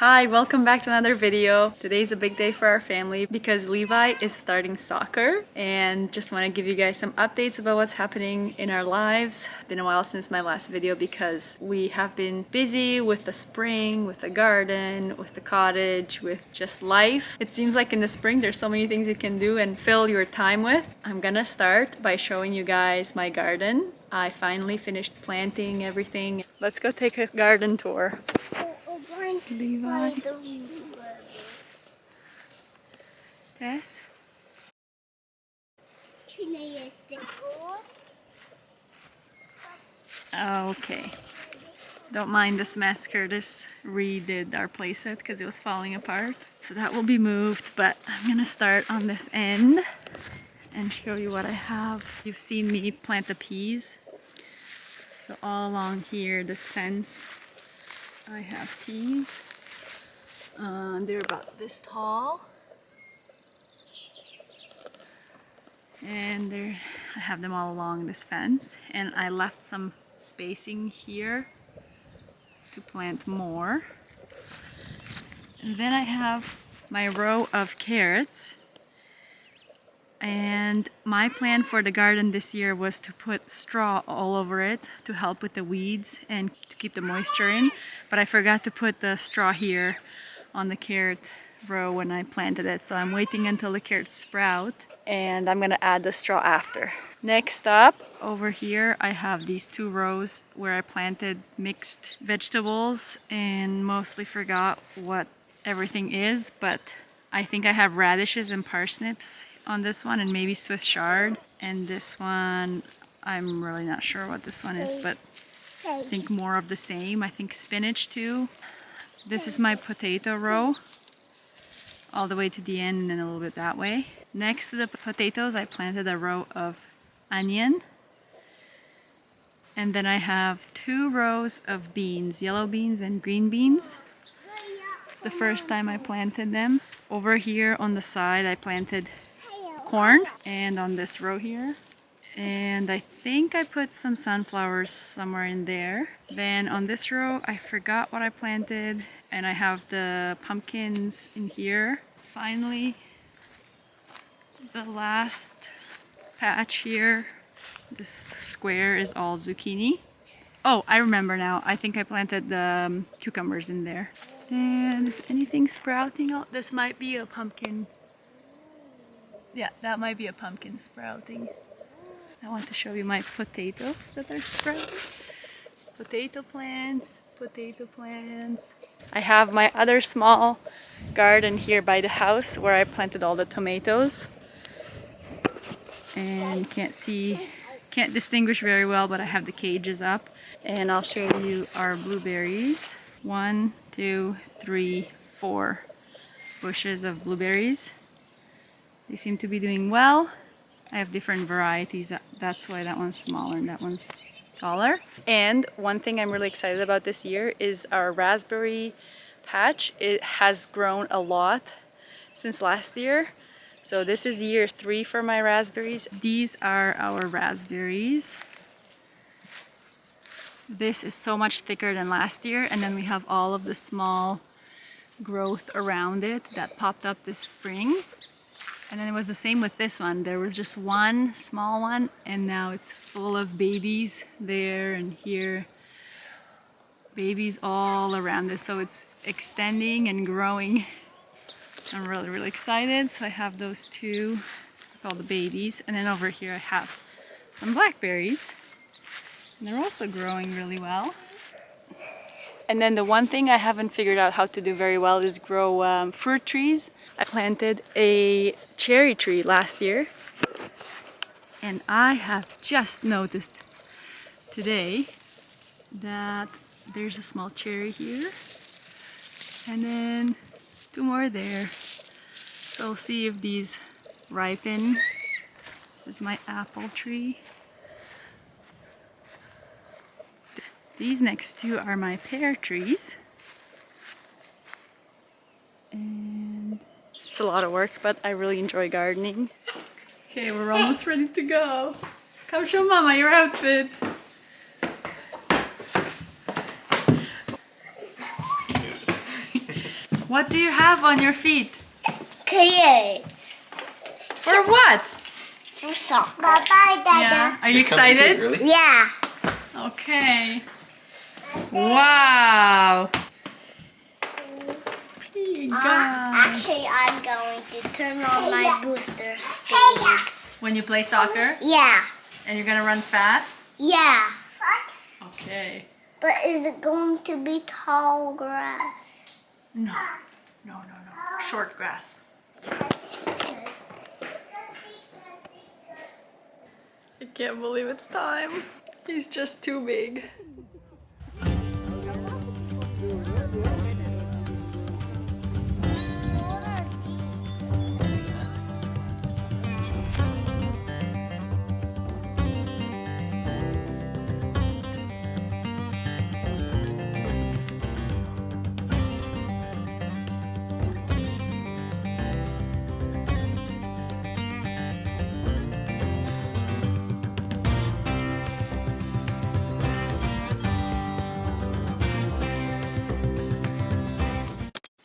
Hi, welcome back to another video. Today's a big day for our family because Levi is starting soccer, and just want to give you guys some updates about what's happening in our lives. It's been a while since my last video because we have been busy with the spring, with the garden, with the cottage, with just life. It seems like in the spring there's so many things you can do and fill your time with. I'm gonna start by showing you guys my garden. I finally finished planting everything. Let's go take a garden tour. Levi. Tess? Okay. Don't mind this mess. Curtis redid our playset because it was falling apart. So that will be moved, but I'm gonna start on this end and show you what I have. You've seen me plant the peas. So all along here, this fence, I have peas. They're about this tall. And I have them all along this fence. And I left some spacing here to plant more. And then I have my row of carrots. And my plan for the garden this year was to put straw all over it to help with the weeds and to keep the moisture in. But I forgot to put the straw here on the carrot row when I planted it. So I'm waiting until the carrots sprout and I'm gonna add the straw after. Next up, over here I have these two rows where I planted mixed vegetables and mostly forgot what everything is, but I think I have radishes and parsnips on this one and maybe Swiss chard, and this one I'm really not sure what this one is, but I think more of the same. I think spinach too. This is my potato row all the way to the end and then a little bit that way. Next to the potatoes I planted a row of onion, and then I have two rows of beans, yellow beans and green beans. It's the first time I planted them. Over here on the side I planted corn, and on this row here, and I think I put some sunflowers somewhere in there. Then on this row I forgot what I planted, and I have the pumpkins in here. Finally, the last patch here, this square is all zucchini. Oh, I remember now. I think I planted the cucumbers in there. And is anything sprouting? Oh, this might be a pumpkin. Yeah, that might be a pumpkin sprouting. I want to show you my potatoes that are sprouting. Potato plants, potato plants. I have my other small garden here by the house where I planted all the tomatoes. And can't distinguish very well, but I have the cages up. And I'll show you our blueberries. 1, 2, 3, 4 bushes of blueberries. They seem to be doing well. I have different varieties. That's why that one's smaller and that one's taller. And one thing I'm really excited about this year is our raspberry patch. It has grown a lot since last year. So this is year 3 for my raspberries. These are our raspberries. This is so much thicker than last year, and then we have all of the small growth around it that popped up this spring. And then it was the same with this one. There was just one small one, and now it's full of babies there and here. Babies all around this, so it's extending and growing. I'm really excited. So I have those two with all the babies. And then over here I have some blackberries. And they're also growing really well. And then the one thing I haven't figured out how to do very well is grow fruit trees. I planted a cherry tree last year, and I have just noticed today that there's a small cherry here, and then 2 more there. So we'll see if these ripen. This is my apple tree. These next two are my pear trees. And it's a lot of work, but I really enjoy gardening. Okay, we're almost ready to go. Come show Mama your outfit. What do you have on your feet? Kids. For what? For soccer. Bye-bye, Dada. Yeah. Are you excited? Too, really? Yeah. Okay. Wow. Actually, I'm going to turn on my booster speed. When you play soccer? Yeah. And you're gonna run fast? Yeah. Okay. But is it going to be tall grass? No. No. Short grass. I can't believe it's time. He's just too big.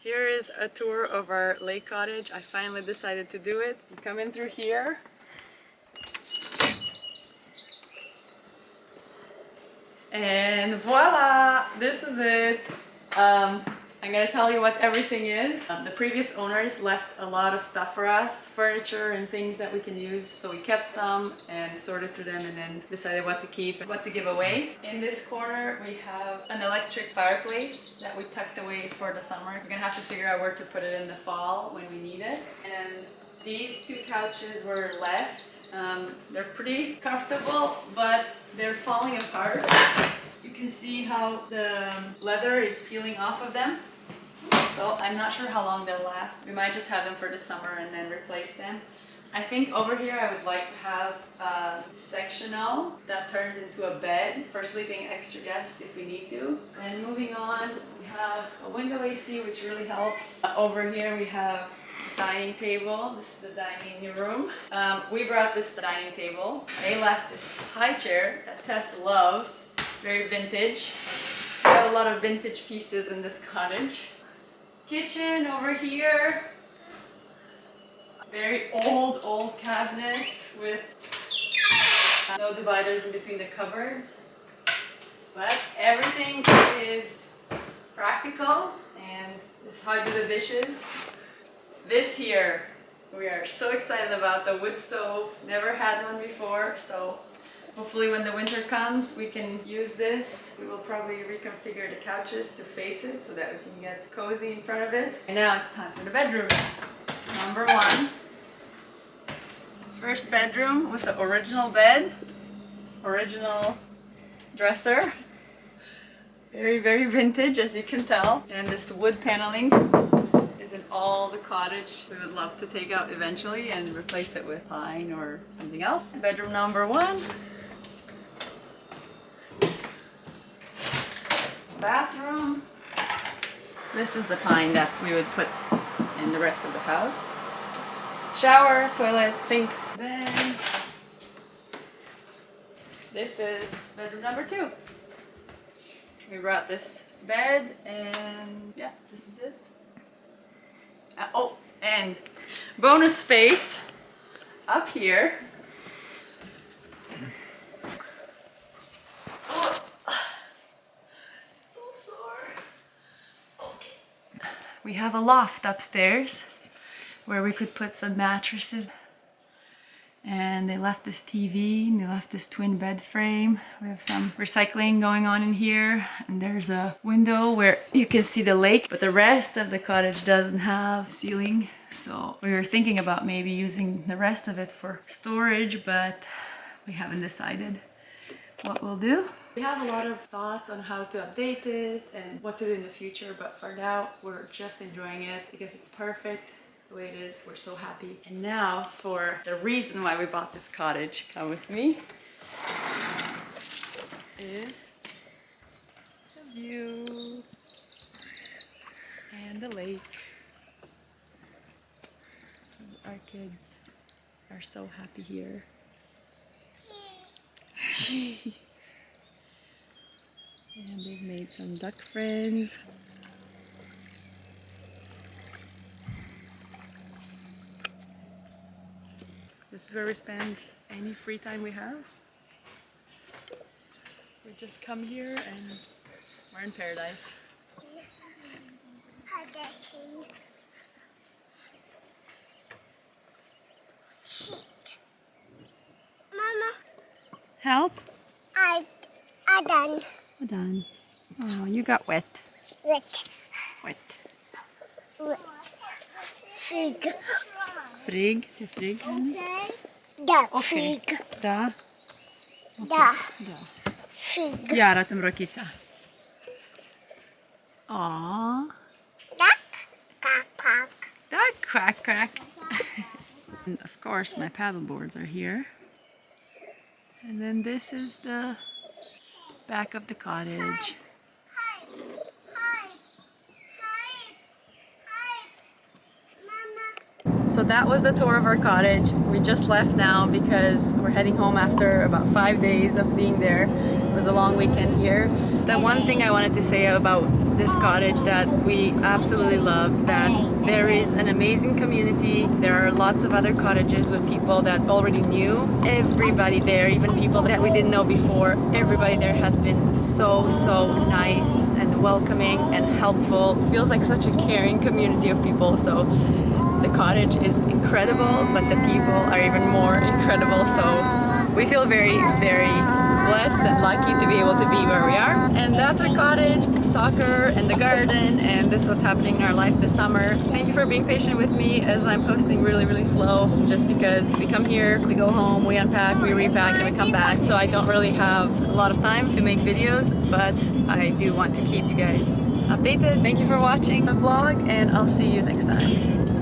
Here is a tour of our lake cottage. I finally decided to do it. You come in through here. And voila! This is it. I'm gonna tell you what everything is. The previous owners left a lot of stuff for us, furniture and things that we can use. So we kept some and sorted through them and then decided what to keep and what to give away. In this corner we have an electric fireplace that we tucked away for the summer. We're gonna have to figure out where to put it in the fall when we need it. And these two couches were left. They're pretty comfortable, but they're falling apart. You can see how the leather is peeling off of them. So I'm not sure how long they'll last. We might just have them for the summer and then replace them. I think over here I would like to have a sectional that turns into a bed for sleeping extra guests if we need to. And moving on, we have a window AC, which really helps. Over here we have a dining table. This is the dining room. We brought this dining table. They left this high chair that Tess loves. Very vintage. We have a lot of vintage pieces in this cottage. Kitchen over here. Very old cabinets with no dividers in between the cupboards. But everything is practical, and this is how I do the dishes. This here, we are so excited about the wood stove. Never had one before, so hopefully when the winter comes we can use this. We will probably reconfigure the couches to face it so that we can get cozy in front of it. And now it's time for the bedrooms. Number one. First bedroom with the original bed, original dresser. Very vintage, as you can tell. And this wood paneling is in all the cottage. We would love to take out eventually and replace it with pine or something else. Bedroom number one. Bathroom. This is the pine that we would put in the rest of the house. Shower, toilet, sink. Then this is bedroom number two. We brought this bed and yeah, this is it. Oh, and bonus space up here. So sore. Okay. We have a loft upstairs where we could put some mattresses. And they left this TV and they left this twin bed frame. We have some recycling going on in here. And there's a window where you can see the lake, but the rest of the cottage doesn't have ceiling. So we were thinking about maybe using the rest of it for storage, but we haven't decided what we'll do. We have a lot of thoughts on how to update it and what to do in the future, but for now we're just enjoying it because it's perfect the way it is. We're so happy. And now for the reason why we bought this cottage, come with me, is the view and the lake. So our kids are so happy here. Jeez. And they've made some duck friends. This is where we spend any free time we have. We just come here and we're in paradise. Mama, Help? I done. Well done. Oh, you got wet. Wet. Wet. Fig. Frig? Till frig, honey? Da, Okej. fig. Da. Da, Da. fig. Jara tym rokica. Aww. Duck, quack, quack. Duck quack quack. And of course my paddle boards are here. And then this is the back of the cottage. Hi, hi, hi, hi, Mama. So that was the tour of our cottage. We just left now because we're heading home after about 5 days of being there. It was a long weekend here. The one thing I wanted to say about this cottage that we absolutely love is that there is an amazing community. There are lots of other cottages with people that already knew everybody there, even people that we didn't know before. Everybody there has been so nice and welcoming and helpful. It feels like such a caring community of people. So the cottage is incredible, but the people are even more incredible. So we feel very blessed and lucky to be able to be where we are. And that's our cottage, soccer and the garden, and this is what's happening in our life this summer. Thank you for being patient with me as I'm posting really slow, just because we come here, we go home, we unpack, we repack, and we come back. So I don't really have a lot of time to make videos, but I do want to keep you guys updated. Thank you for watching the vlog, and I'll see you next time.